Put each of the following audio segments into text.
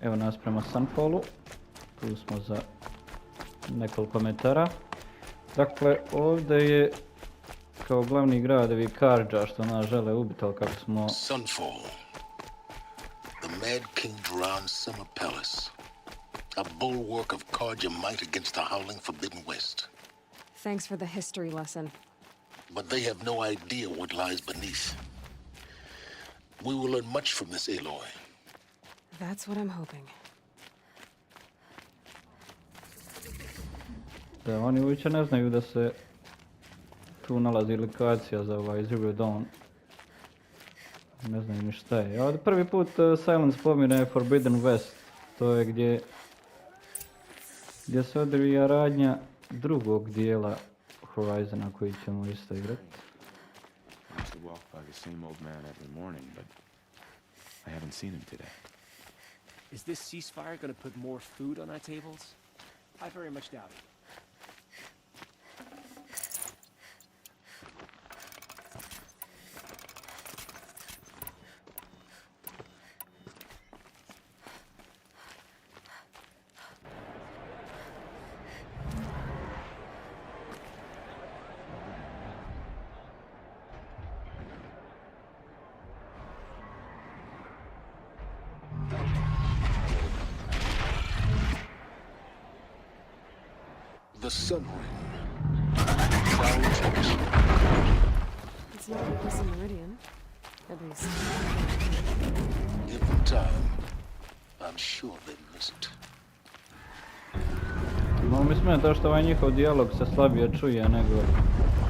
Evo nas prema Sunfallu. Tu smo za nekoliko metara. Dakle, ovdje je kao glavni gradovi Kardža što nas žele ubiti, ali kako smo... Sunfall. The Mad King's Round Summer Palace. A bulwark of Kardža might against the howling Forbidden West. Thanks for the history lesson. But they have no idea what lies beneath. We will learn much from this Aloy. That's what I'm hoping. Da, oni uopće ne znaju da se tu nalazi lokacija za ovaj Zero Dawn. Ne znaju ni šta je. Ovdje prvi put Silent spomine Forbidden West. To je gdje se odvija radnja drugog dijela Horizona koji ćemo isto igrati. I used to walk by the same old man every morning, but I haven't seen him today. Is this ceasefire going to put more food on our tables? I very much doubt it. The Sun Ring. Sounds It's not like this in Meridian. At least. Give them time. I'm sure they miss it. No, mi smeta što ovaj njihov dijalog se slabije čuje nego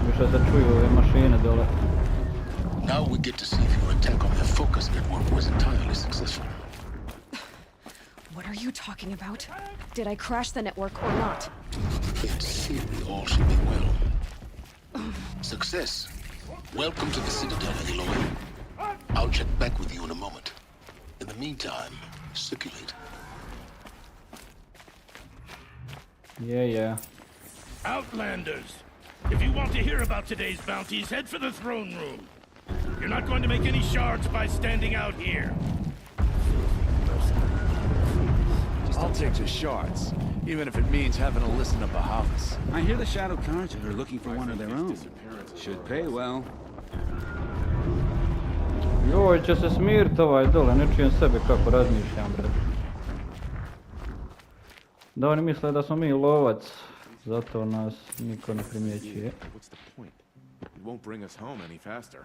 više se čuju ove mašine dole. Now we get to see if your attack on their focus network was entirely successful. What are you talking about? Did I crash the network or not? In theory, all should be well. Success. Welcome to the Citadel, Aloy. I'll check back with you in a moment. In the meantime, circulate. Yeah. Outlanders! If you want to hear about today's bounties, head for the throne room. You're not going to make any shards by standing out here. I'll take the shards, even if it means having to listen to Bahavas. I hear the Shadow Carja are looking for one of their own. Should pay well. Joj, će se smirit ovaj dole, ne čujem sebe kako razmišljam, bre. Da oni misle da smo mi lovac, zato nas niko ne primjećuje. What's the point? It won't bring us home any faster.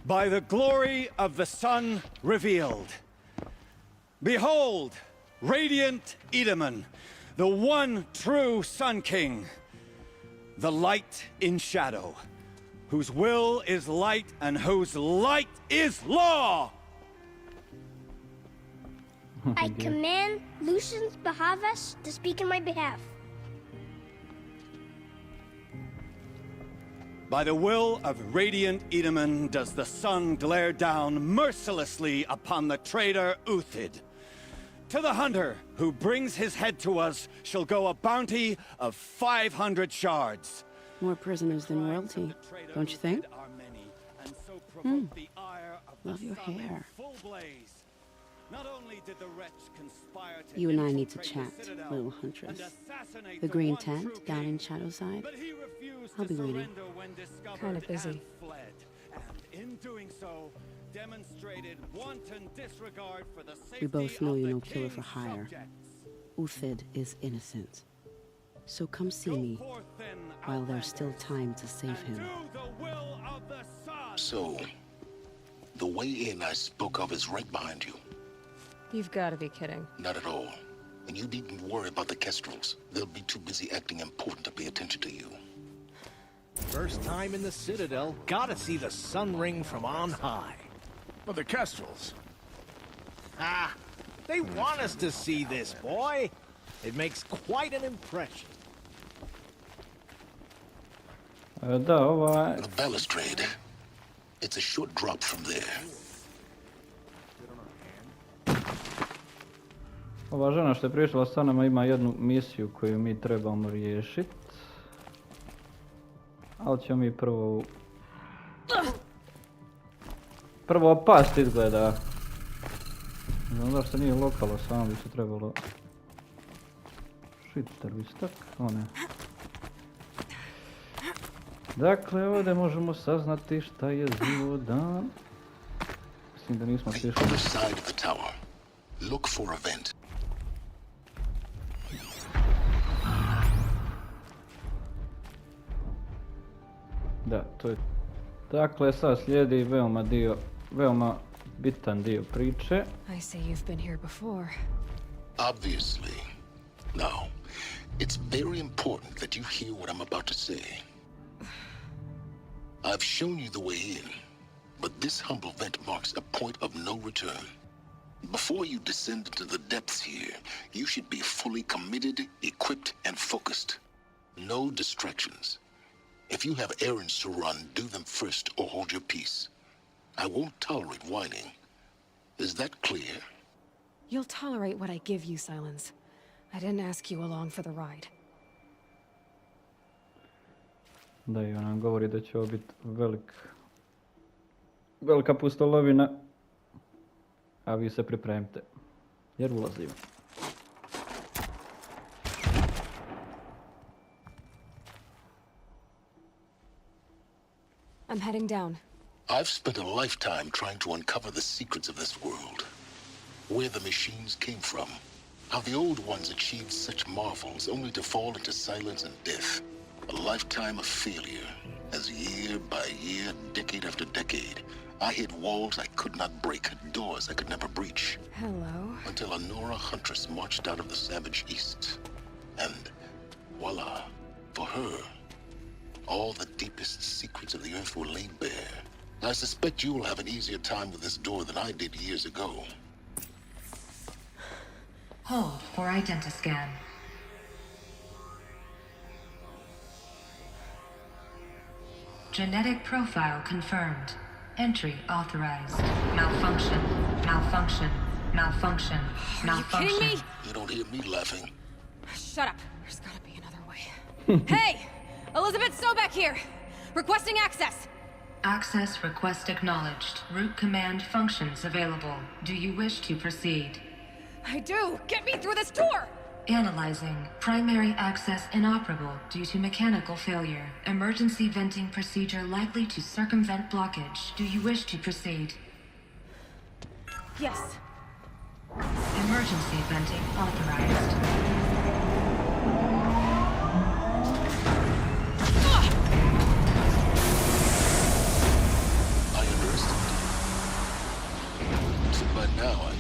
By the glory of the sun revealed. Behold, radiant Edaman, the one true Sun King, the light in shadow, whose will is light and whose light is law. I command Lucius Bahavas to speak in my behalf. By the will of radiant Edaman does the sun glare down mercilessly upon the traitor Uthid. To the hunter who brings his head to us shall go a bounty of 500 shards. More prisoners than royalty, don't you think? Love your hair. You and I need to chat, little huntress. The green tent down in Shadowside. I'll be waiting. Kind of busy. We both know you're no killer for hire. Uthid is innocent. So come see me while there's still time to save him. So, the way in I spoke of is right behind you. You've got to be kidding. Not at all. And you needn't worry about the Kestrels. They'll be too busy acting important to pay attention to you. First time in the Citadel, gotta see the sun ring from on high. Well, the Kestrels. Ah, they want us to see this, boy. It makes quite an impression. The balustrade. It's a short drop from there. Ova žena što je prišla sa nama ima jednu misiju koju mi trebamo riješiti. Ali ćemo mi prvo prvo past izgleda. Znam zašto nije lokalo, samo bi se trebalo... Shit, bi stak? O ne. Dakle, ovdje možemo saznati šta je zivo dan. Mislim da nismo stišli. The other side of the tower. Look for a vent. Da, to je... Dakle, sad slijedi veoma bitan dio priče. I say you've been here before. Obviously. Now, it's very important that you hear what I'm about to say. I've shown you the way in, but this humble vent marks a point of no return. Before you descend into the depths here, you should be fully committed, equipped, and focused. No distractions. If you have errands to run, do them first or hold your peace. I won't tolerate whining. Is that clear? You'll tolerate what I give you, Silence. I didn't ask you along for the ride. Da, i ona nam govori da će ovo biti velika pustolovina. A vi se pripremite. Jer ulazimo. I'm heading down. I've spent a lifetime trying to uncover the secrets of this world. Where the machines came from. How the old ones achieved such marvels only to fall into silence and death. A lifetime of failure, as year by year, decade after decade, I hit walls I could not break, doors I could never breach. Hello. Until a Nora huntress marched out of the savage east. And voila, for her, all the deepest secrets of the earth were laid bare. I suspect you will have an easier time with this door than I did years ago. Hold for identiscan. Genetic profile confirmed. Entry authorized. Malfunction. Malfunction. Malfunction. Malfunction. Are you kidding me? You don't hear me laughing. Shut up. There's gotta be another way. Hey! Elizabeth Sobeck here! Requesting access! Access request acknowledged. Root command functions available. Do you wish to proceed? I do! Get me through this door! Analyzing. Primary access inoperable due to mechanical failure. Emergency venting procedure likely to circumvent blockage. Do you wish to proceed? Yes. Emergency venting authorized. I underestimated you. So by now,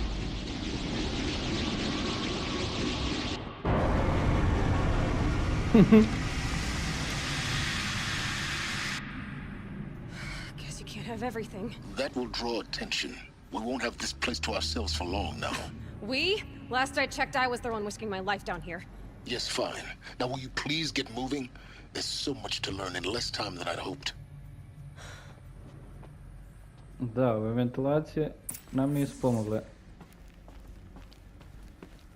Guess you can't have everything. That will draw attention. We won't have this place to ourselves for long now. We? Last I checked, I was the one risking my life down here. Yes, fine. Now will you please get moving? There's so much to learn in less time than I'd hoped. Da, ove ventilacije nam nisu pomogle.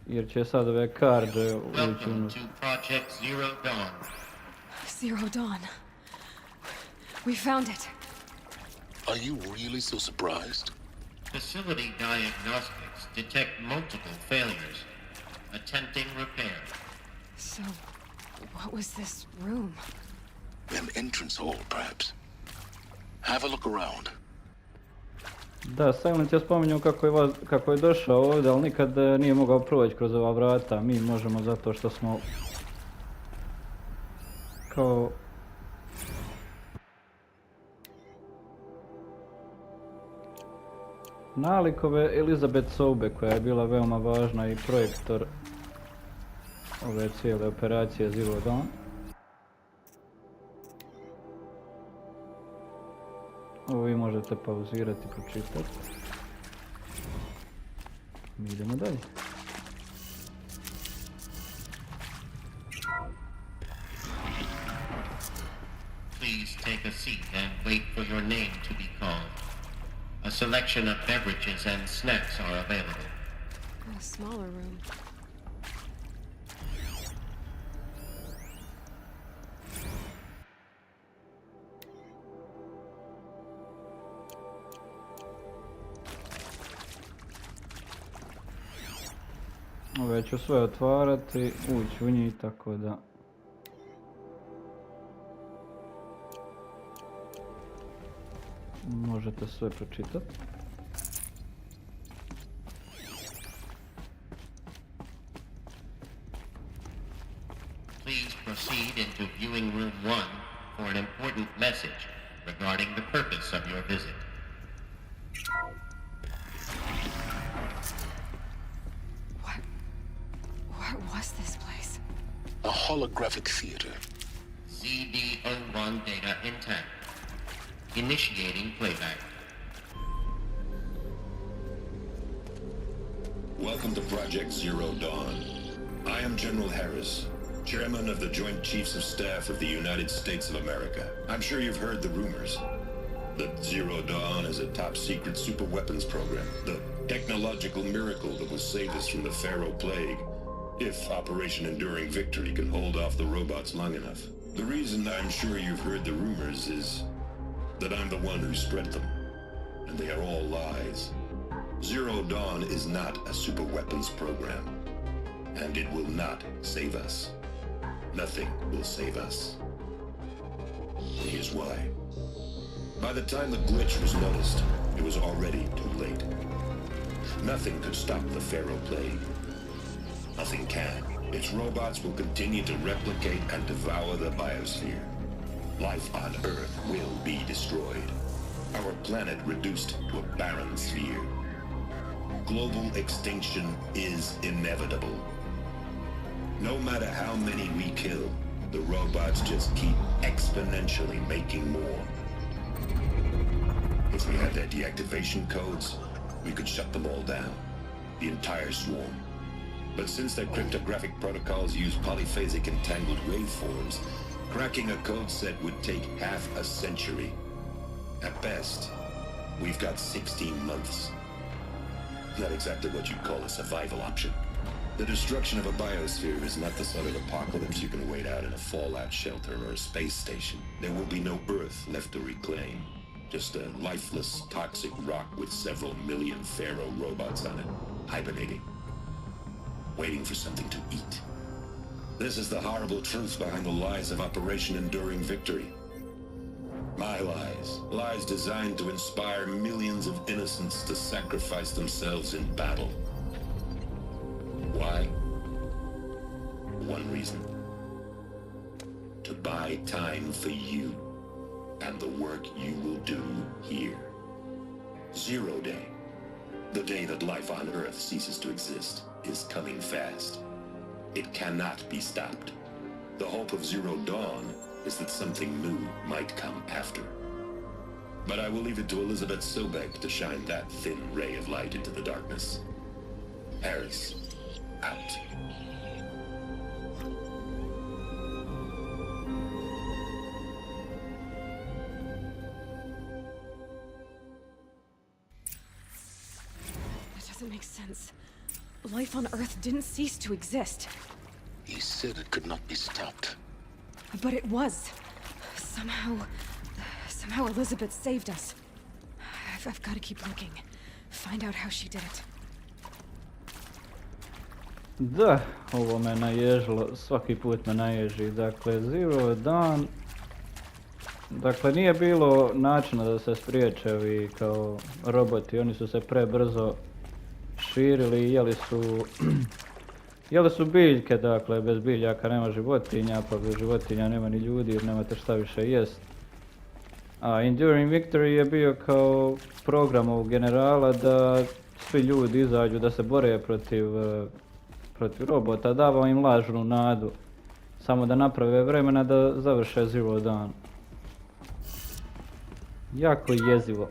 Jer će sad ove karde ući Welcome to Project Zero Dawn. Zero Dawn. We found it. Are you really so surprised? Facility diagnostics detect multiple failures. Attempting repair. So, what was this room? An entrance hall, perhaps. Have a look around. Da, Silent je spominjao kako je došao ovdje, ali nikad nije mogao proći kroz ova vrata. Mi možemo zato što smo kao nalikove Elizabeth Sobe, koja je bila veoma važna i projektor ove cijele operacije Zero Dawn. Ovo vi možete pauzirati i pročitati. Mi idemo dalje. Please take a seat and wait for your name to be called. A selection of beverages and snacks are available. A smaller room. Ove ću sve otvarati, ući u njih, tako da... Možete sve pročitati. Please proceed into viewing room 1 for an important message regarding the purpose of your visit. What was this place? A holographic theater. ZD-01 data intact. Initiating playback. Welcome to Project Zero Dawn. I am General Harris, Chairman of the Joint Chiefs of Staff of the United States of America. I'm sure you've heard the rumors. That Zero Dawn is a top-secret super-weapons program. The technological miracle that will save us from the Pharaoh Plague, if Operation Enduring Victory can hold off the robots long enough. The reason I'm sure you've heard the rumors is that I'm the one who spread them, and they are all lies. Zero Dawn is not a super-weapons program, and it will not save us. Nothing will save us. Here's why. By the time the glitch was noticed, it was already too late. Nothing could stop the Pharaoh Plague. Nothing can. Its robots will continue to replicate and devour the biosphere. Life on Earth will be destroyed. Our planet reduced to a barren sphere. Global extinction is inevitable. No matter how many we kill, the robots just keep exponentially making more. If we had their deactivation codes, we could shut them all down. The entire swarm. But since their cryptographic protocols use polyphasic entangled waveforms, cracking a code set would take half a century. At best, we've got 16 months. Not exactly what you'd call a survival option. The destruction of a biosphere is not the sort of apocalypse you can wait out in a fallout shelter or a space station. There will be no Earth left to reclaim. Just a lifeless, toxic rock with several million Pharaoh robots on it, hibernating, waiting for something to eat. This is the horrible truth behind the lies of Operation Enduring Victory. My lies. Lies designed to inspire millions of innocents to sacrifice themselves in battle. Why? One reason. To buy time for you and the work you will do here. Zero Day, the day that life on Earth ceases to exist, is coming fast. It cannot be stopped. The hope of Zero Dawn is that something new might come after. But I will leave it to Elizabeth Sobek to shine that thin ray of light into the darkness. Harris, out. That doesn't make sense. Life on Earth didn't cease to exist. He said it could not be stopped. But it was. Somehow Elizabeth saved us. I've got to keep looking. Find out how she did it. Da, ovo me naježilo, svaki put me naježi. Dakle, Zero Dawn... Dakle, nije bilo načina da se spriječe ovi kao roboti, oni su se prebrzo širili i jeli su biljke, dakle, bez biljaka nema životinja, pa bez životinja nema ni ljudi jer nemate šta više jest. A Enduring Victory je bio kao program ovog generala da svi ljudi izađu da se bore protiv robota, davao im lažnu nadu, samo da naprave vremena da završe Zero Dawn. Jako jezivo.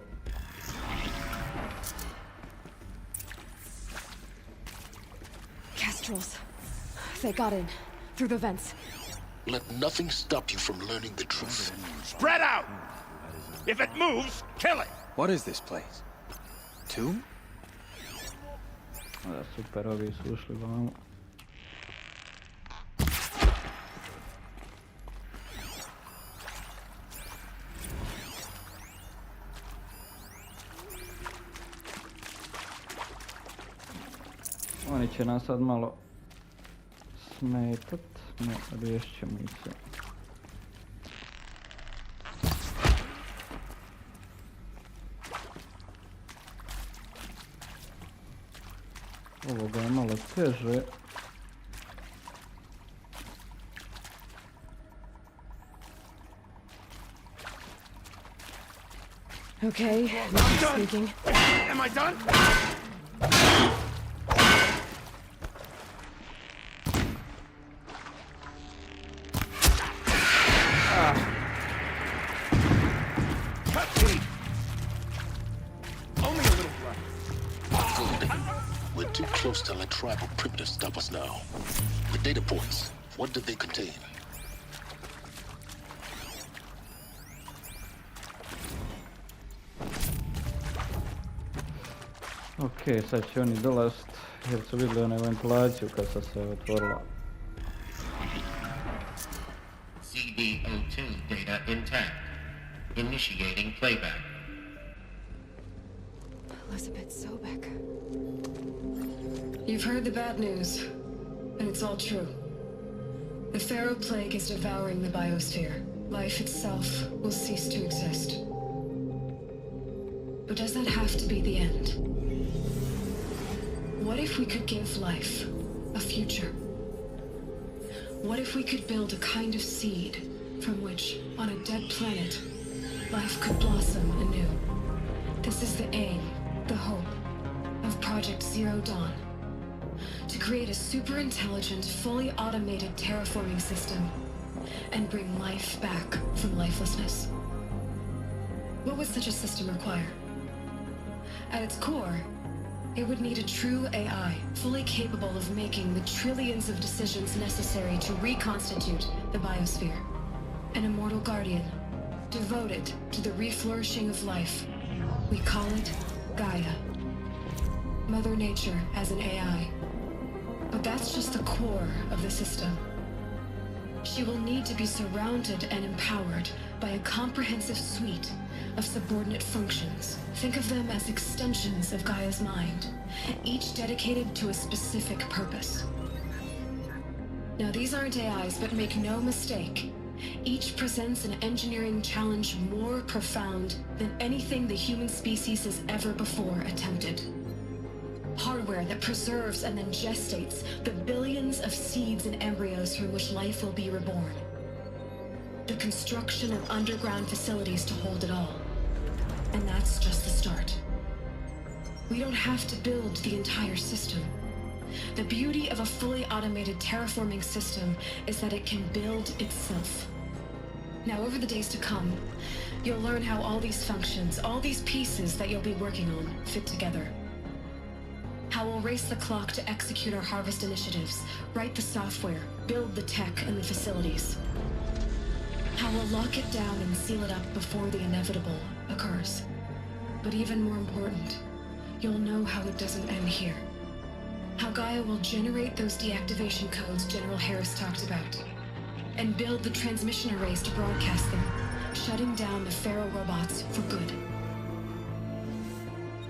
Castrals. They got in. Through the vents. Let nothing stop you from learning the truth. Spread out! If it moves, kill it! What is this place? Tomb? Da, super, ovi su ušli vamo. Oni Oni će nas sad malo smetat, no riješit ćemo ih se. Ovoga je malo teže. Okay, I'm done. speaking. Am I done? Only a little blood. Good. We're too close to let tribal primitives stop us now. The data points, what did they contain? Ok, sad će oni dolazit jer su vidjeli onu ventilaciju kad sam se otvorila. CD02 data intact. Initiating playback. Elizabeth Sobek. You've heard the bad news, and it's all true. The Pharaoh plague is devouring the biosphere. Life itself will cease to exist. But does that have to be the end? What if we could give life a future? What if we could build a kind of seed from which, on a dead planet, life could blossom anew? This is the aim, the hope, of Project Zero Dawn. To create a super intelligent, fully automated terraforming system and bring life back from lifelessness. What would such a system require? At its core, it would need a true AI, fully capable of making the trillions of decisions necessary to reconstitute the biosphere. An immortal guardian, devoted to the reflourishing of life. We call it Gaia. Mother Nature as an AI. But that's just the core of the system. She will need to be surrounded and empowered by a comprehensive suite of subordinate functions. Think of them as extensions of Gaia's mind, each dedicated to a specific purpose. Now, these aren't AIs, but make no mistake, each presents an engineering challenge more profound than anything the human species has ever before attempted. Hardware that preserves and then gestates the billions of seeds and embryos from which life will be reborn. The construction of underground facilities to hold it all. And that's just the start. We don't have to build the entire system. The beauty of a fully automated terraforming system is that it can build itself. Now, over the days to come, you'll learn how all these functions, all these pieces that you'll be working on, fit together. How we'll race the clock to execute our harvest initiatives, write the software, build the tech and the facilities. How we'll lock it down and seal it up before the inevitable occurs. But even more important, you'll know how it doesn't end here. How Gaia will generate those deactivation codes General Harris talked about, and build the transmission arrays to broadcast them, shutting down the Pharaoh robots for good.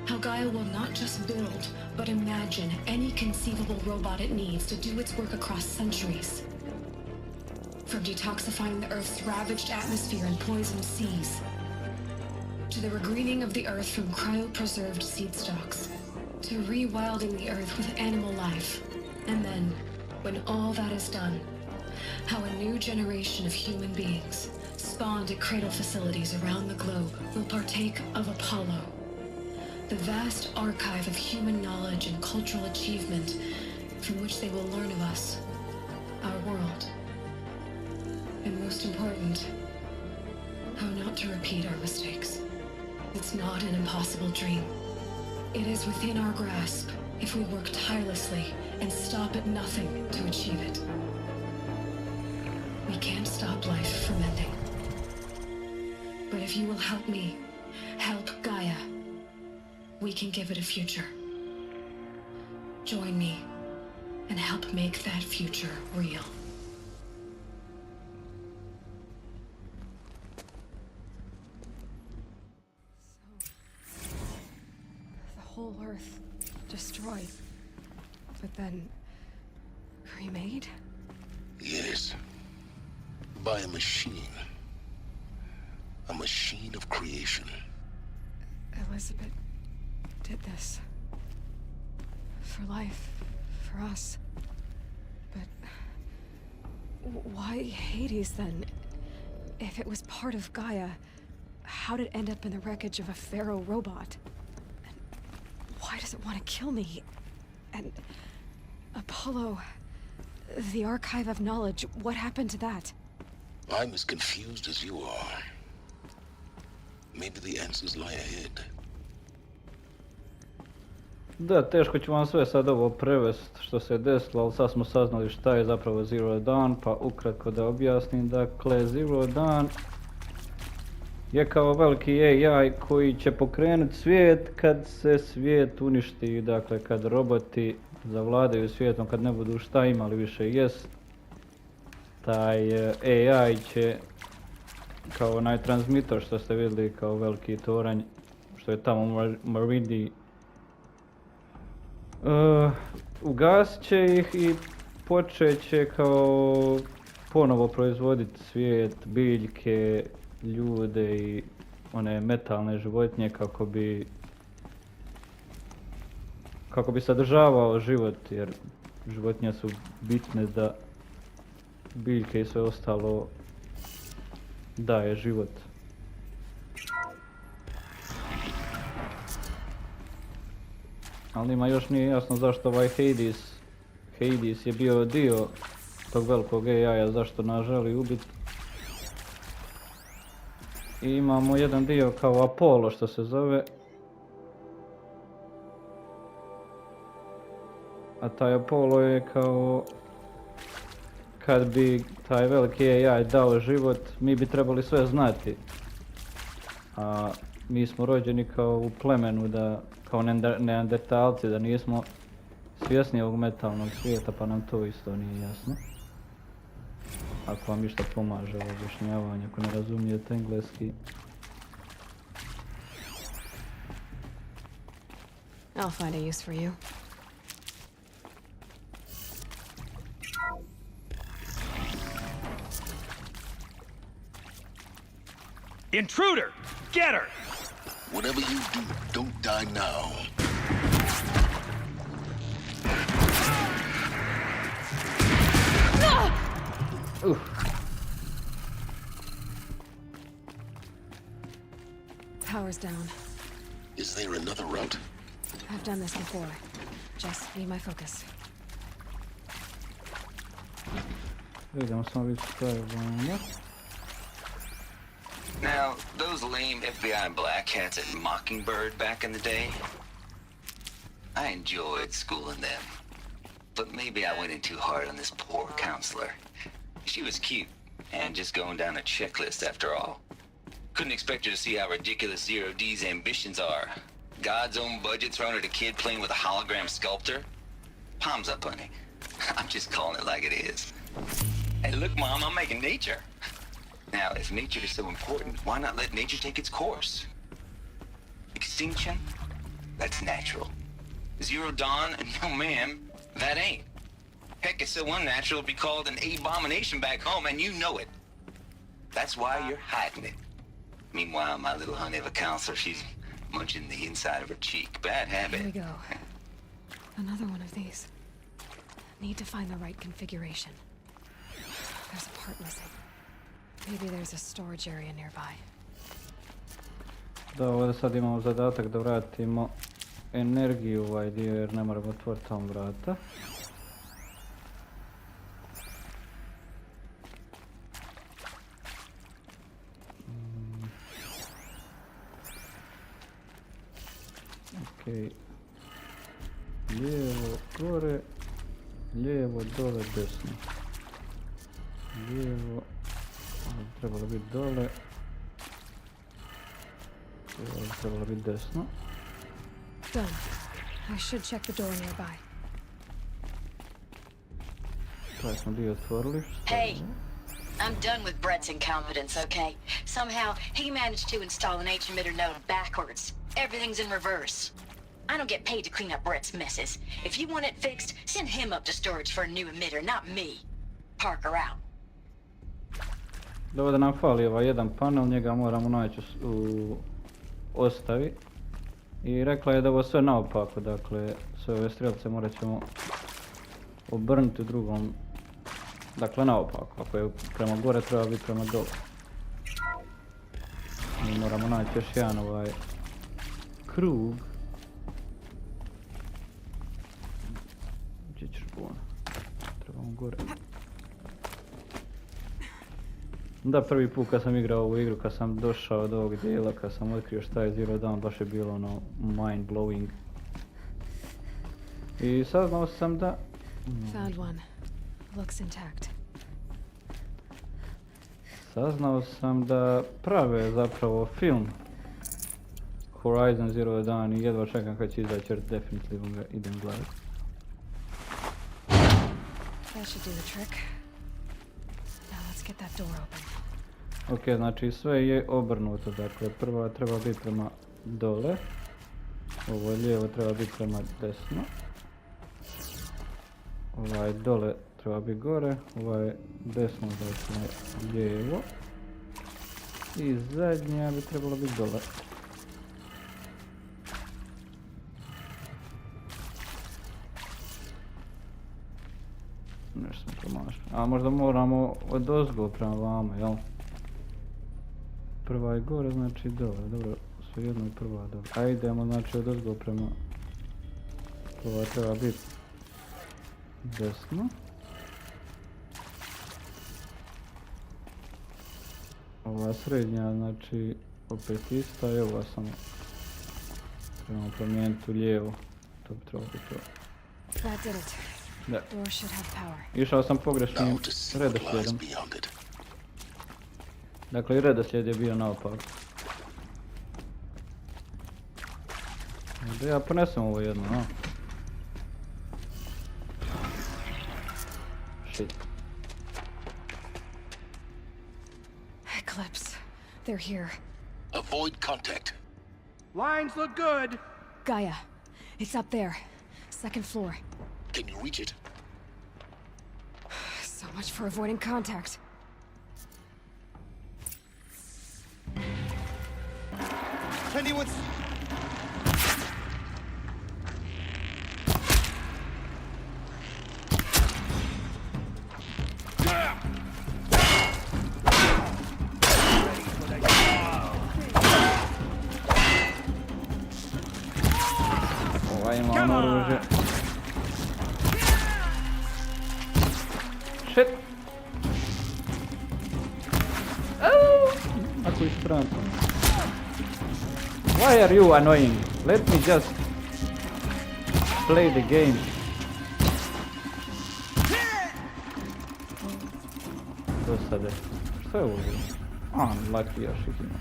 How Gaia will not just build, but imagine any conceivable robot it needs to do its work across centuries. From detoxifying the Earth's ravaged atmosphere and poisoned seas, to the regreening of the Earth from cryopreserved seed stalks, to rewilding the Earth with animal life. And then, when all that is done, how a new generation of human beings, spawned at cradle facilities around the globe, will partake of Apollo, the vast archive of human knowledge and cultural achievement from which they will learn of us, our world. And most important, how not to repeat our mistakes. It's not an impossible dream. It is within our grasp if we work tirelessly and stop at nothing to achieve it. We can't stop life from ending. But if you will help me, help Gaia, we can give it a future. Join me and help make that future real. The whole Earth destroyed. But then... remade? Yes. By a machine. A machine of creation. Elizabeth did this. For life. For us. But... why Hades, then? If it was part of Gaia, how did it end up in the wreckage of a pharaoh robot? And why does it want to kill me? And... Apollo... the Archive of Knowledge, what happened to that? I'm as confused as you are. Maybe the answers lie ahead. Da, teško ću vam sve sad ovo prevest što se desilo, ali sad smo saznali šta je zapravo Zero Dawn, pa ukratko da objasnim. Dakle, Zero Dawn je kao veliki AI koji će pokrenuti svijet kad se svijet uništi, dakle kad roboti zavladaju svijetom, kad ne budu šta imali više jest. Taj AI će kao onaj transmitor što ste vidjeli kao veliki toranj što je tamo u Maridi, ugasit će ih i počet će kao ponovo proizvoditi svijet, biljke, ljude i one metalne životinje kako bi sadržavao život, jer životinje su bitne da biljke i sve ostalo daje život. Ali njima još nije jasno zašto ovaj Hades je bio dio tog velikog AI-a, zašto nas želi ubiti. I imamo jedan dio kao Apollo što se zove. A taj Apollo je kao... kad bi taj veliki AI dao život, mi bi trebali sve znati. A mi smo rođeni kao u plemenu, kao neandertalci, da nismo svjesni ovog metalnog svijeta, pa nam to isto nije jasno. Ako vam išta pomaže ovo objašnjavanje, ako ne razumijete engleski. I'll find a use for you. Intruder! Get her! Whatever you do, don't die now. Power's down. Is there another route? I've done this before. Just be my focus. Vidimo samo vidjeti što je vama. Now, those lame FBI black hats at Mockingbird back in the day, I enjoyed schooling them. But maybe I went in too hard on this poor counselor. She was cute, and just going down a checklist after all. Couldn't expect her to see how ridiculous Zero D's ambitions are. God's own budget thrown at a kid playing with a hologram sculptor? Palms up, honey. I'm just calling it like it is. Hey, look, Mom, I'm making nature. Now, if nature is so important, why not let nature take its course? Extinction? That's natural. Zero Dawn? No, ma'am, that ain't. Heck, it's so unnatural it'd be called an abomination back home, and you know it. That's why you're hiding it. Meanwhile, my little honey of a counselor, she's munching the inside of her cheek. Bad habit. Here we go. Another one of these. Need to find the right configuration. There's a part missing. Maybe there's a storage area nearby. Da, ovdje sad imamo zadatak da vratimo energiju u ovaj dio jer ne moramo otvoriti tam vrata. Ok. Lijevo, gore, lijevo, dole, desno. Lijevo, trebalo biti dole. Trebalo biti desno. Done. I should check the door nearby. Taj smo dio otvorili. Hey, I'm done with Brett's incompetence, okay? Somehow, he managed to install an H emitter node backwards. Everything's in reverse. I don't get paid to clean up Brett's messes. If you want it fixed, send him up to storage for a new emitter, not me. Parker out. Dobro da nam fali ovaj jedan panel, njega moramo naći u ostavi. I rekla je da ovo sve naopako, dakle sve ove strelce morat ćemo obrnuti u drugom, dakle naopako, ako je prema gore treba biti prema dole. Mi moramo naći još jedan ovaj krug. Gdje ćeš buna? Trebamo gore. Da, prvi put kad sam igrao ovu igru, kad sam došao do ovog dijela, kad sam otkrio šta je Zero Dawn, baš je bilo ono mind blowing. I saznao sam da... Found one. Looks intact. Saznao sam da prave zapravo film Horizon Zero Dawn i jedva čekam kad će izaći jer definitivno ga idem gledati. That should do the trick. Now let's get that door open. Ok, znači sve je obrnuto, dakle prva treba biti prema dole, ovo lijevo treba biti prema desno, ovaj dole treba biti gore, ovaj desno dakle lijevo i zadnja bi trebalo biti dole. Nešto smo promašili, a možda moramo odozgo prema vama, jel? Prva je gore, znači dole, dobro, svejedno je prva dole. A idemo, znači odozgo prema... Prva treba biti desno. Ova srednja, znači opet ista i ova samo trebamo promijeniti u lijevo. To bi trebalo biti to. That did it. Da. Door should have power. Išao sam pogrešnim redoslijedom. Dakle i redoslijed je bio naopak. Da ja ponesem ovo jedno, a? Shit. Eclipse. They're here. Avoid contact. Lines look good. Gaia. It's up there. Second floor. Can you reach it? So much for avoiding contact. Anyone's... Ovaj ima ono oružje. Shit! Ako ispravno. Why are you annoying? Let me just play the game. Dosade. Šta je ovo? Unlucky još ih ima.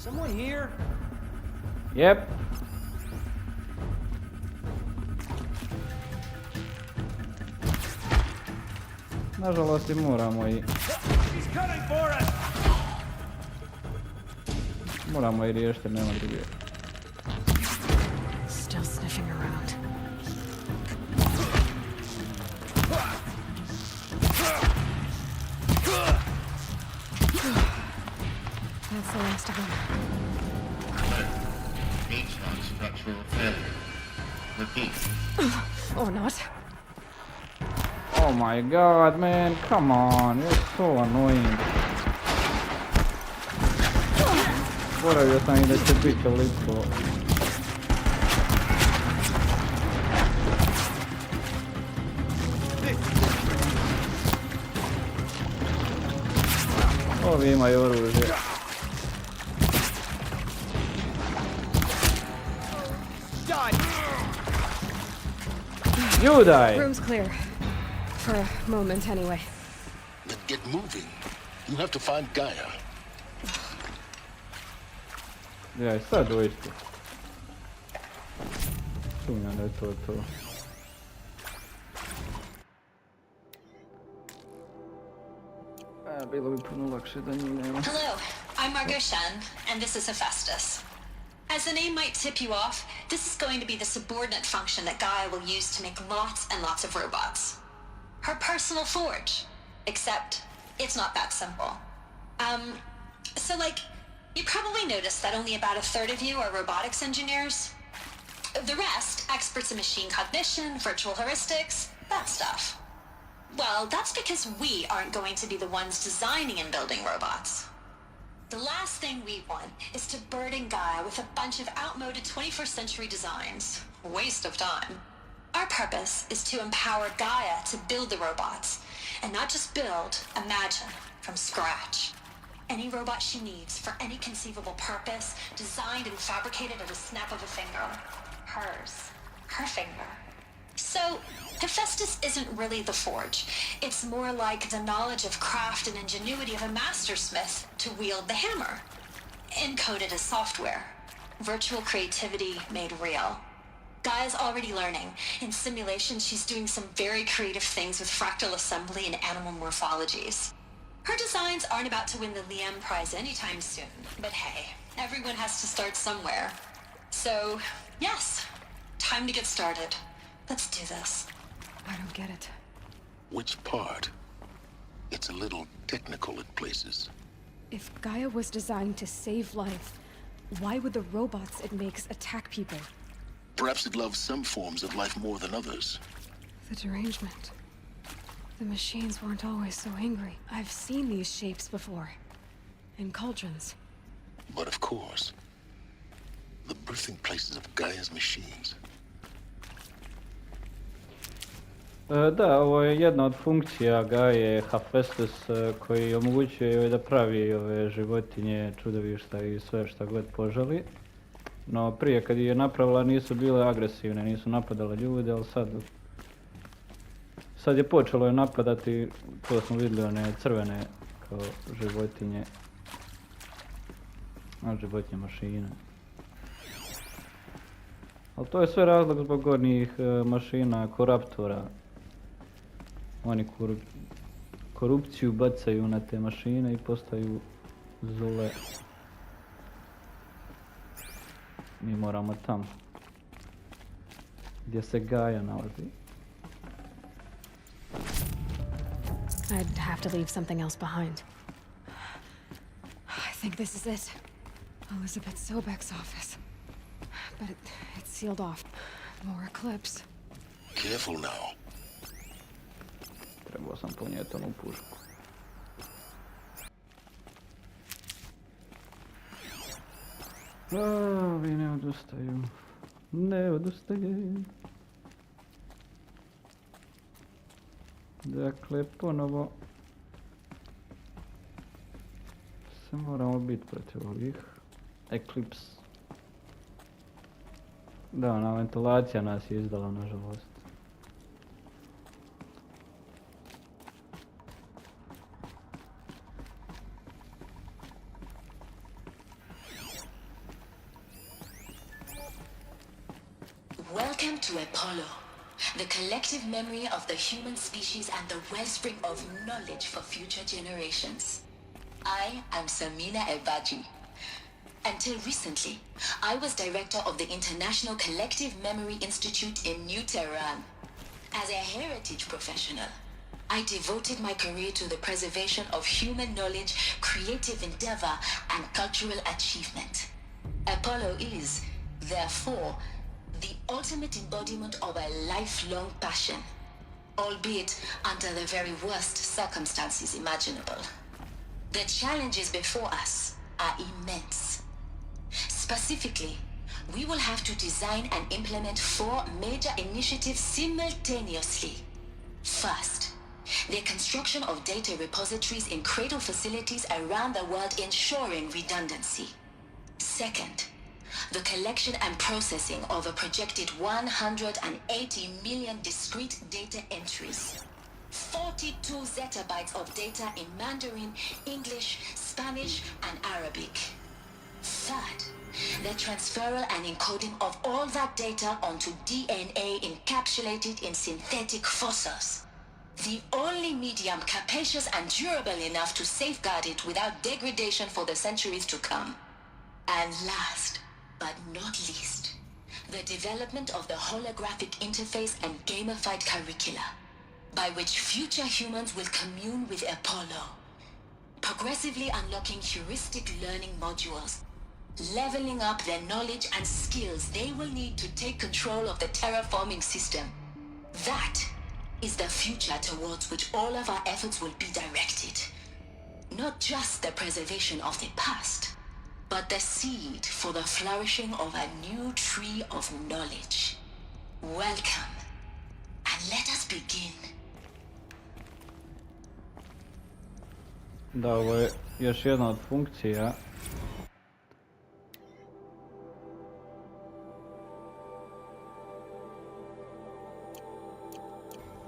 Someone here? Yep. Nažalost i moramo i... Moramo i riješiti, nema druge. Still sniffing around. That's the last of them. H-lock structural failure. Repeat. Or not. Oh my god, man, come on, you're so annoying. Zaboravio sam i da će biti toliko. Ovi imaju oružje. You die! Room's clear. For a moment, anyway. Then get moving. You have to find Gaia. Ja, i sad doista. Sumnjam da je to. Bilo bi puno lakše da njih nema. Hello, I'm Margot Shen, and this is Hephaestus. As the name might tip you off, this is going to be the subordinate function that Gaia will use to make lots and lots of robots. Her personal forge. Except, it's not that simple. So like, you probably noticed that only about a third of you are robotics engineers. The rest, experts in machine cognition, virtual heuristics, that stuff. Well, that's because we aren't going to be the ones designing and building robots. The last thing we want is to burden Gaia with a bunch of outmoded 21st century designs. Waste of time. Our purpose is to empower Gaia to build the robots, and not just build, imagine, from scratch. Any robot she needs for any conceivable purpose, designed and fabricated at a snap of a finger. Hers. Her finger. So, Hephaestus isn't really the forge. It's more like the knowledge of craft and ingenuity of a mastersmith to wield the hammer. Encoded as software. Virtual creativity made real. Gaia's already learning. In simulation, she's doing some very creative things with fractal assembly and animal morphologies. Her designs aren't about to win the Liam Prize anytime soon, but hey, everyone has to start somewhere. So, yes, time to get started. Let's do this. I don't get it. Which part? It's a little technical in places. If Gaia was designed to save life, why would the robots it makes attack people? Perhaps it loves some forms of life more than others. The derangement. The machines weren't always so angry. I've seen these shapes before. In cauldrons. But of course, the birthing places of Gaia's machines. Da, ovo je jedna od funkcija Gaje Hephaestus koji omogućuje joj da pravi ove životinje, čudovišta i sve šta god poželi. No prije kad je napravila nisu bile agresivne, nisu napadale ljude, ali sad je počelo je napadati, to smo vidjeli one crvene kao životinje, životinje mašine. Ali to je sve razlog zbog onih mašina koruptora. Oni korupciju bacaju na te mašine i postaju zle. Mi moramo tamo. Gdje se Gaia nalazi. I'd have to leave something else behind. I think this is it. Elizabeth Sobek's office. But it's sealed off. More eclipse. Careful now. Trebao sam ponijeti onu pušku. Ovi ne odustaju. Ne odustaje. Dakle, ponovo se moramo biti protiv ovih. Eclipse. Da, ona ventilacija nas je izdala, nažalost. Welcome to Apollo, the collective memory of the human species and the wellspring of knowledge for future generations. I am Samina Ebaji. Until recently, I was director of the International Collective Memory Institute in New Tehran. As a heritage professional, I devoted my career to the preservation of human knowledge, creative endeavor, and cultural achievement. Apollo is, therefore, the ultimate embodiment of a lifelong passion, albeit under the very worst circumstances imaginable. The challenges before us are immense. Specifically, we will have to design and implement 4 major initiatives simultaneously. First, the construction of data repositories in cradle facilities around the world ensuring redundancy. Second, the collection and processing of a projected 180 million discrete data entries. 42 zettabytes of data in Mandarin, English, Spanish, and Arabic. Third, the transferal and encoding of all that data onto DNA encapsulated in synthetic fossils. The only medium capacious and durable enough to safeguard it without degradation for the centuries to come. And last, but not least, the development of the holographic interface and gamified curricula, by which future humans will commune with Apollo, progressively unlocking heuristic learning modules, leveling up their knowledge and skills they will need to take control of the terraforming system. That is the future towards which all of our efforts will be directed. Not just the preservation of the past, but the seed for the flourishing of a new tree of knowledge. Welcome, and let us begin. Da, ovo je još jedna od funkcija.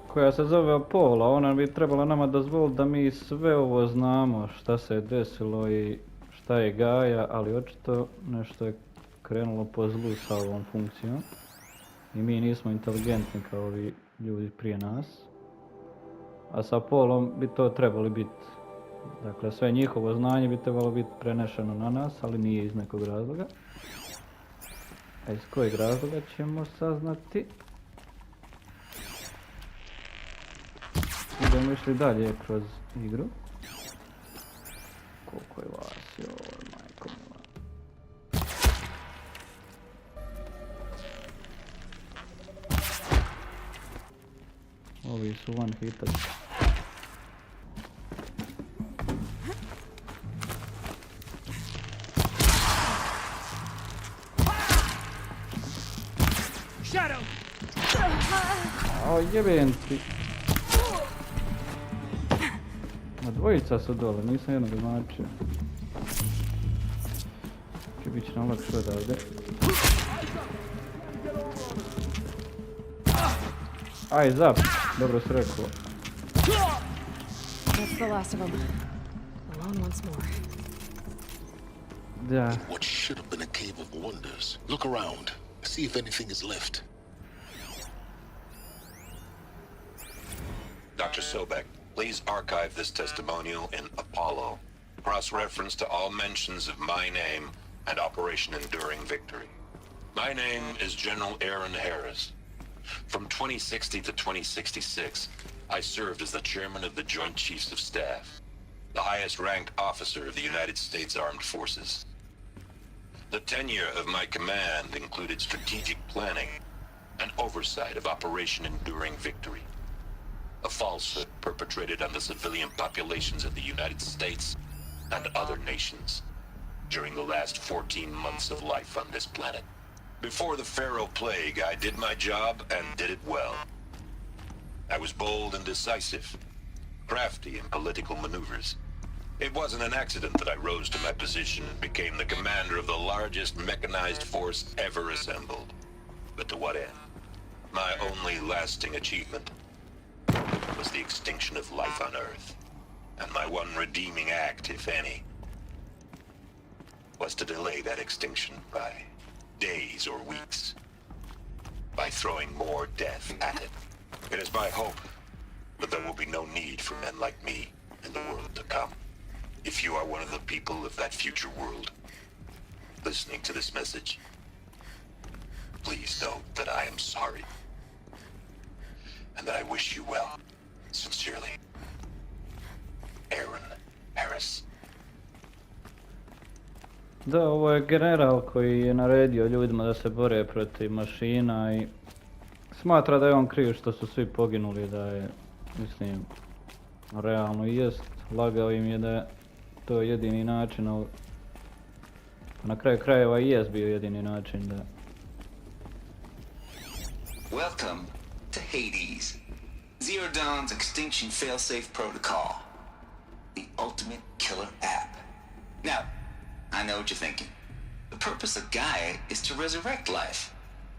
Koja se zove Apollo, ona bi trebala nama dozvoliti da mi sve ovo znamo, šta se je desilo i šta je Gaja, ali očito nešto je krenulo po zlu sa ovom funkcijom. I mi nismo inteligentni kao ovi ljudi prije nas. A sa Apollom bi to trebali biti. Dakle, sve njihovo znanje bi trebalo biti prenešeno na nas, ali nije iz nekog razloga. A iz kojeg razloga ćemo saznati. Idemo išli dalje kroz igru. Koliko je vas, joj, majko mila. Ovi su one hitači. O, jebem ti. A dvojica su dole, nisam jednog značio. Bit će nam lakše odavde. Aj, zap! Dobro si rekao. That's the last of them. Alone once more. Da. What should have been a cave of wonders. Look around. See if anything is left. Dr. Sobek, please archive this testimonial in Apollo. Cross-reference to all mentions of my name and Operation Enduring Victory. My name is General Aaron Harris. From 2060 to 2066, I served as the chairman of the Joint Chiefs of Staff, the highest-ranked officer of the United States Armed Forces. The tenure of my command included strategic planning and oversight of Operation Enduring Victory, a falsehood perpetrated on the civilian populations of the United States and other nations during the last 14 months of life on this planet. Before the Pharaoh Plague, I did my job and did it well. I was bold and decisive, crafty in political maneuvers. It wasn't an accident that I rose to my position and became the commander of the largest mechanized force ever assembled. But to what end? My only lasting achievement was the extinction of life on Earth. And my one redeeming act, if any, was to delay that extinction by days or weeks, by throwing more death at it. It is my hope that there will be no need for men like me in the world to come. If you are one of the people of that future world listening to this message, please know that I am sorry and that I wish you well. Sincerely, Aaron Harris. Da, ovo je general koji je naredio ljudima da se bore protiv mašina i smatra da je on kriv što su svi poginuli, da je, mislim, realno i jest, lagao im je da je to jedini način, ali na kraju krajeva i jest bio jedini način da... Welcome to Hades, Zero Dawn's extinction failsafe protocol, the ultimate killer app. Now, I know what you're thinking. The purpose of Gaia is to resurrect life.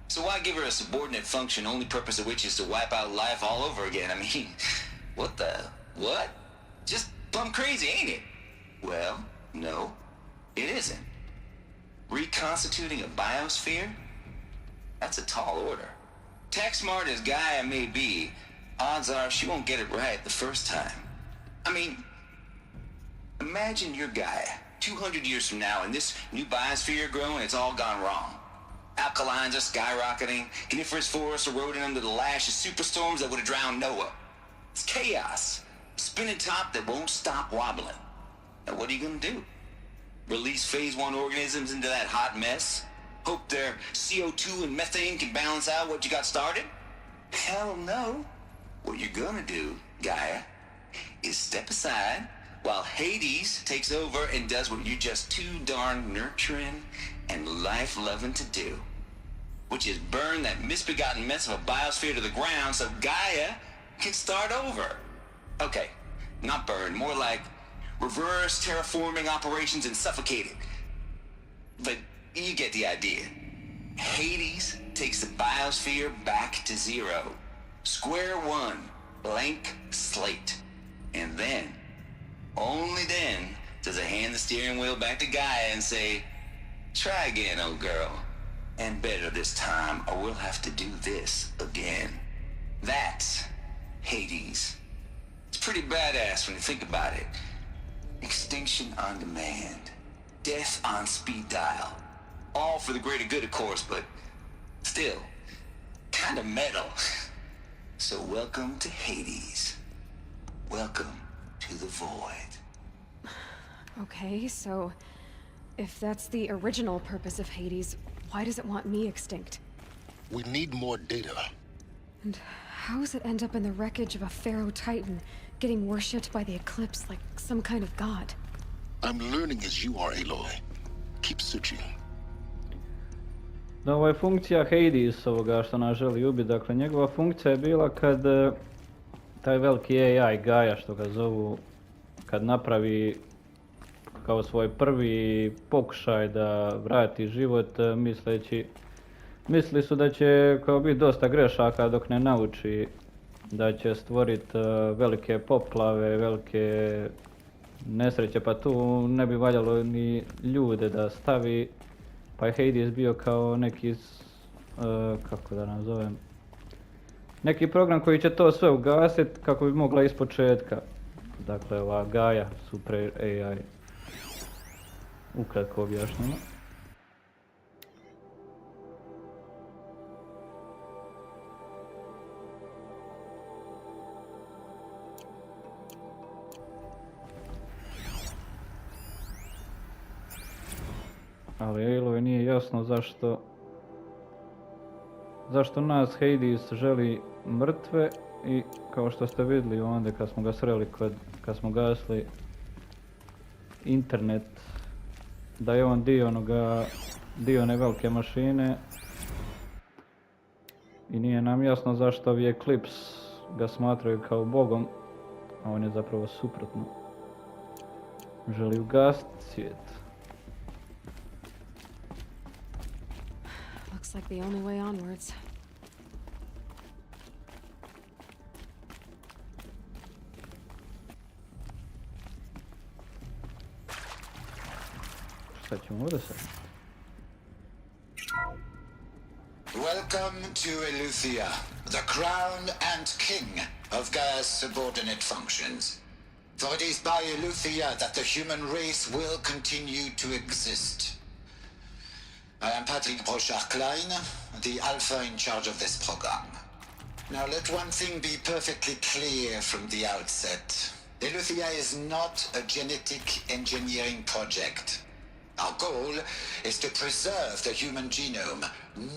So why give her a subordinate function, only purpose of which is to wipe out life all over again? I mean, what? Just plumb crazy, ain't it? Well, no, it isn't. Reconstituting a biosphere? That's a tall order. Tax smart as Gaia may be, odds are she won't get it right the first time. I mean, imagine you're Gaia, 200 years from now, and this new biosphere growing, it's all gone wrong. Alkalines are skyrocketing, coniferous forests eroding under the lash of superstorms that would have drowned Noah. It's chaos. Spinning top that won't stop wobbling. Now what are you gonna do? Release phase 1 organisms into that hot mess? Hope their CO2 and methane can balance out what you got started? Hell no. What you're gonna do, Gaia, is step aside while Hades takes over and does what you're just too darn nurturing and life-loving to do, which is burn that misbegotten mess of a biosphere to the ground so Gaia can start over. Okay, not burn, more like reverse terraforming operations and suffocate it. But you get the idea. Hades takes the biosphere back to zero. Square one, blank slate. And then, only then, does it hand the steering wheel back to Gaia and say, try again, old girl. And better this time, or we'll have to do this again. That's Hades. It's pretty badass when you think about it. Extinction on demand. Death on speed dial. All for the greater good, of course, but still, kind of metal. So welcome to Hades. Welcome to the void. Okay, so if that's the original purpose of Hades, why does it want me extinct? We need more data. And how does it end up in the wreckage of a Pharaoh Titan, getting worshipped by the Eclipse like some kind of god? I'm learning as you are, Aloy. Keep searching. Da, ovo je funkcija Hades ovoga što nas želi ubiti. Dakle, njegova funkcija je bila kad taj veliki AI Gaia što ga zovu, kad napravi kao svoj prvi pokušaj da vrati život, mislili su da će kao biti dosta grešaka dok ne nauči da će stvoriti velike poplave, velike nesreće, pa tu ne bi valjalo ni ljude da stavi, pa je Hades bio kao neki, kako da nazovem, neki program koji će to sve ugasiti kako bi mogla ispočetka. Dakle, ova Gaia, super AI. Ukratko objašnjeno. Ali Aloy nije jasno zašto nas Hades želi mrtve i kao što ste vidjeli onda kad smo ga sreli kad smo gasli internet, da je on dio one velike mašine i nije nam jasno zašto ovi Eclipse ga smatraju kao bogom, a on je zapravo suprotno. Želi ugasiti svijet. Looks like the only way onwards. Welcome to Eleuthia, the crown and king of Gaia's subordinate functions. For it is by Eleuthia that the human race will continue to exist. I am Patrick Brochard-Klein, the Alpha in charge of this program. Now let one thing be perfectly clear from the outset. Eleuthia is not a genetic engineering project. Our goal is to preserve the human genome,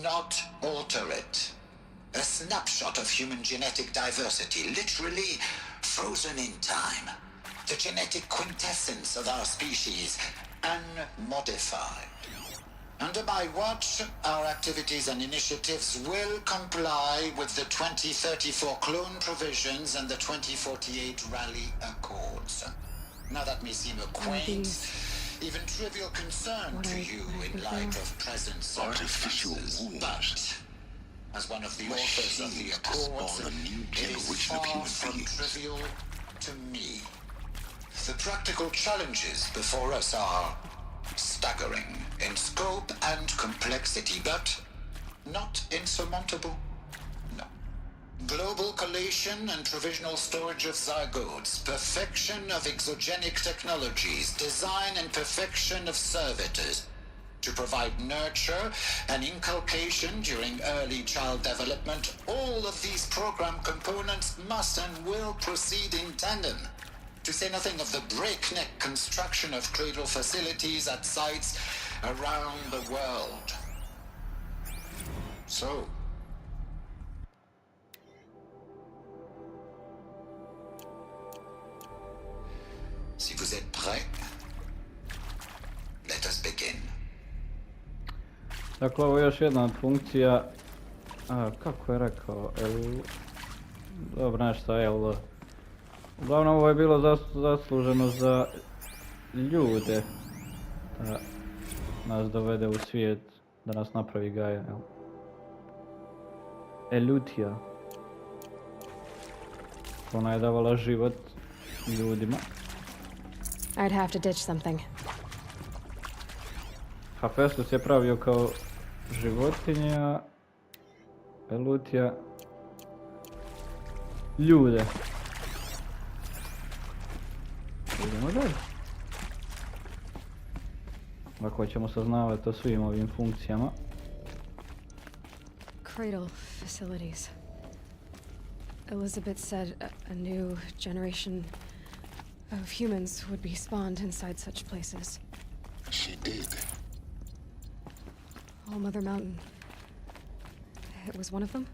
not alter it. A snapshot of human genetic diversity, literally frozen in time. The genetic quintessence of our species, unmodified. Under my watch, our activities and initiatives will comply with the 2034 clone provisions and the 2048 Rally Accords. Now that may seem a quaint, even trivial concern to you in light of present circumstances, but as one of the authors of the Accords, it is far from trivial to me. The practical challenges before us are staggering in scope and complexity, but not insurmountable. No. Global collation and provisional storage of zygotes, perfection of exogenic technologies, design and perfection of servitors, to provide nurture and inculcation during early child development. All of these program components must and will proceed in tandem, to say nothing of the breakneck construction of cradle facilities at sites around the world. So, si vous êtes prêts, let us begin. Dakle, ovo je još jedna od funkcija, kako je rekao, dobro, nešto L. Uglavnom, ovo je bilo zasluženo za ljude, da nas dovede u svijet, da nas napravi Gaia, jel? Elutija. Ona je davala život ljudima. I'd have to ditch something. Hephaestus je pravio kao životinje, a Elutija ljude. Idemo dalje. Ovako ćemo saznavati o svim ovim funkcijama. Cradle facilities. Elizabeth said a new generation of humans would be spawned inside such places. She did. All Mother Mountain. It was one of them?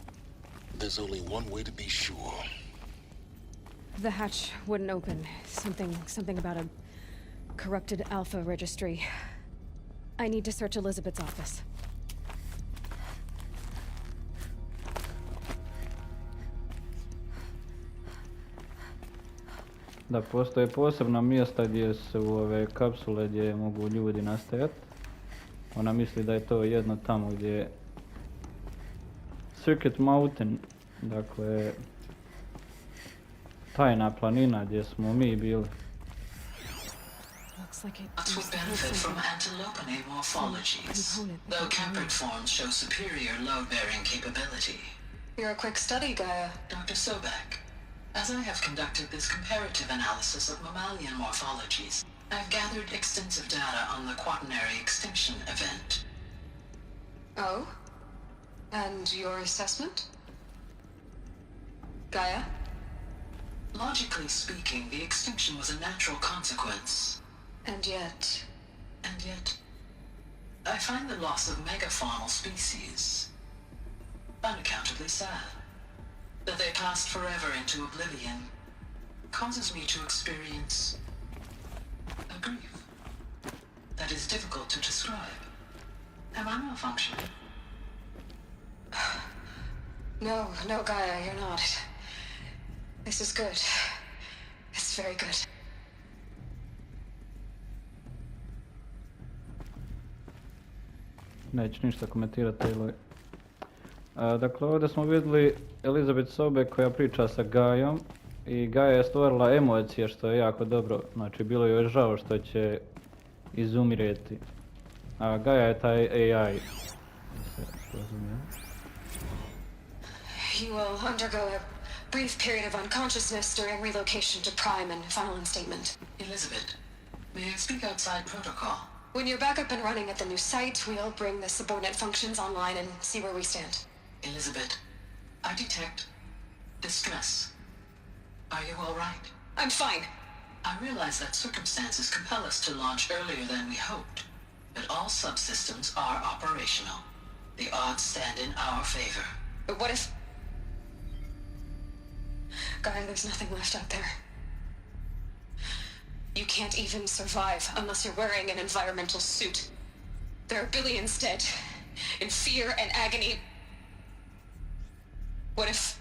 There's only one way to be sure. The hatch wouldn't open. Something about a corrupted alpha registry. I need to search Elizabeth's office. Da, postoje posebna mjesta gdje su ove kapsule gdje mogu ljudi nastajati. Ona misli da je to jedno tamo gdje je Circuit Mountain, dakle tajna planina gdje smo mi bili. Looks like it would benefit from antilope morphologies, though campered forms show superior load-bearing capability. You're a quick study, Gaia. Dr. Sobek, as I have conducted this comparative analysis of mammalian morphologies, I've gathered extensive data on the quaternary extinction event. Oh? And your assessment? Gaia? Logically speaking, the extinction was a natural consequence. And yet, I find the loss of megafaunal species unaccountably sad. That they passed forever into oblivion causes me to experience a grief that is difficult to describe. Am I malfunctioning? No, Gaia, you're not. This is good. It's very good. Neću ništa komentirati, Aloy. Dakle, ovdje smo vidjeli Elizabeth Sobek koja priča sa Gaiom i Gaia je stvorila emocije, što je jako dobro. Znači, bilo joj je žao što će izumireti. A Gaia je taj AI. You will undergo a brief period of unconsciousness during relocation to Prime and final instatement. Elizabeth, may I speak outside protocol? When you're back up and running at the new site, we'll bring the subordinate functions online and see where we stand. Elizabeth, I detect distress. Are you all right? I'm fine. I realize that circumstances compel us to launch earlier than we hoped, but all subsystems are operational. The odds stand in our favor. But what if... Gaia, there's nothing left out there. You can't even survive unless you're wearing an environmental suit. There are billions dead, in fear and agony. What if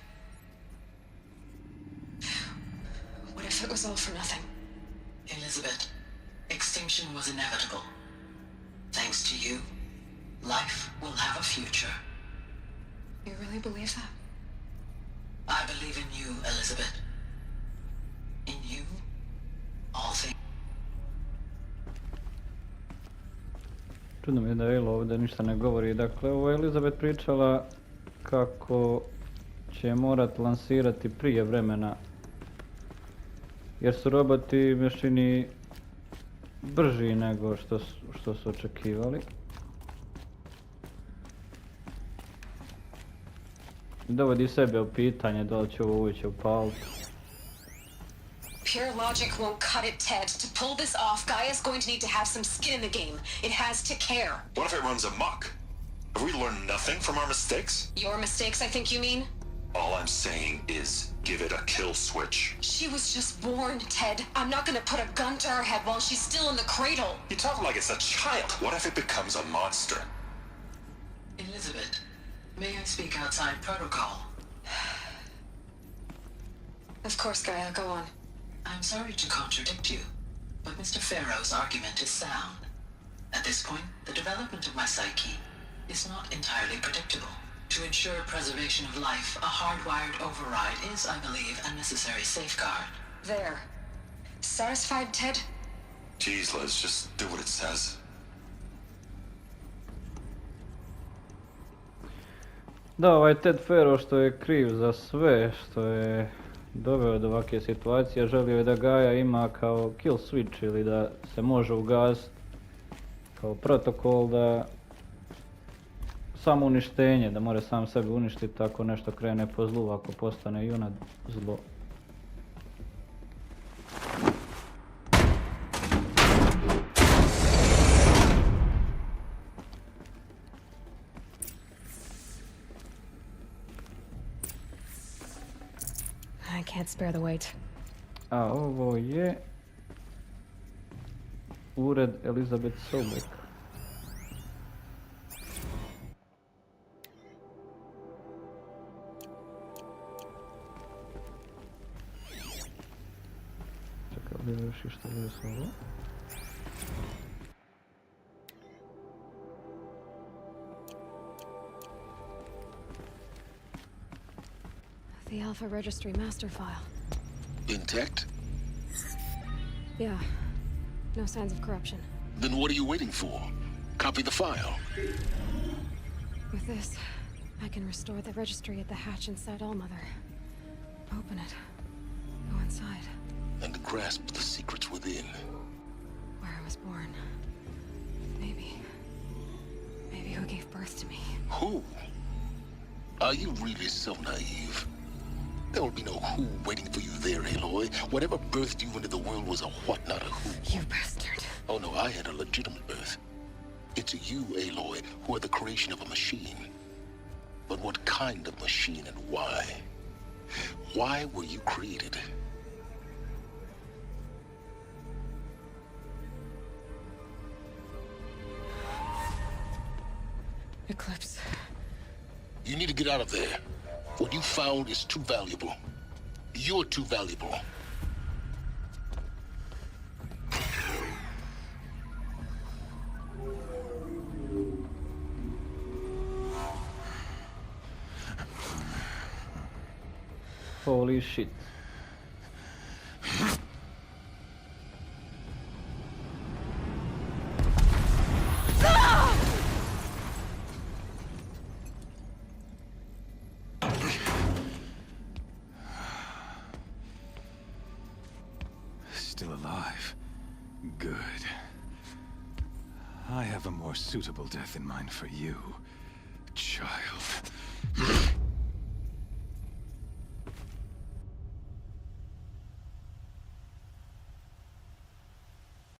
it was all for nothing? Elizabeth, extinction was inevitable. Thanks to you, life will have a future. You really believe that? I believe in you, Elizabeth. In you, all things. Čudno mi je da Elo ovdje ništa ne govori. Dakle, ovo je Elizabeth pričala kako će morat lansirati prije vremena. Jer su roboti mašini brži nego što su očekivali. Dovodi sebe u pitanje da li će ovo ući u paltu. Pure logic won't cut it, Ted. To pull this off, Gaia's going to need to have some skin in the game. It has to care. What if it runs amok? Have we learned nothing from our mistakes? Your mistakes, I think you mean? All I'm saying is, give it a kill switch. She was just born, Ted. I'm not gonna put a gun to her head while she's still in the cradle. You talk like it's a child. What if it becomes a monster? Elizabeth, may I speak outside protocol? Of course, Gaia, go on. I'm sorry to contradict you, but Mr. Farrow's argument is sound. At this point, the development of my psyche is not entirely predictable. To ensure preservation of life, a hardwired override is, I believe, a necessary safeguard. There. Satisfied, Ted? Jeez, Liz, just do what it says. Da, ovaj Ted Farrow što je kriv za sve, što je doveo do ovakve situacije, želio je da Gaia ima kao kill switch ili da se može ugasiti kao protokol, da samo uništenje, da mora sam sebe uništiti ako nešto krene po zlu, ako postane junad zlo. I can't spare the weight. A ovo je ured Elizabeth Sobek. Čekaj, ovdje je još što je slovo. The Alpha Registry master file. Intact? Yeah. No signs of corruption. Then what are you waiting for? Copy the file. With this, I can restore the registry at the hatch inside Allmother. Open it. Go inside. And grasp the secrets within. Where I was born. Maybe who gave birth to me. Who? Are you really so naive? There will be no who waiting for you there, Aloy. Whatever birthed you into the world was a what, not a who. You bastard. Oh no, I had a legitimate birth. It's you, Aloy, who are the creation of a machine. But what kind of machine and why? Why were you created? Eclipse. You need to get out of there. What you found is too valuable. You're too valuable. Holy shit. Still alive. Good. I have a more suitable death in mind for you, child.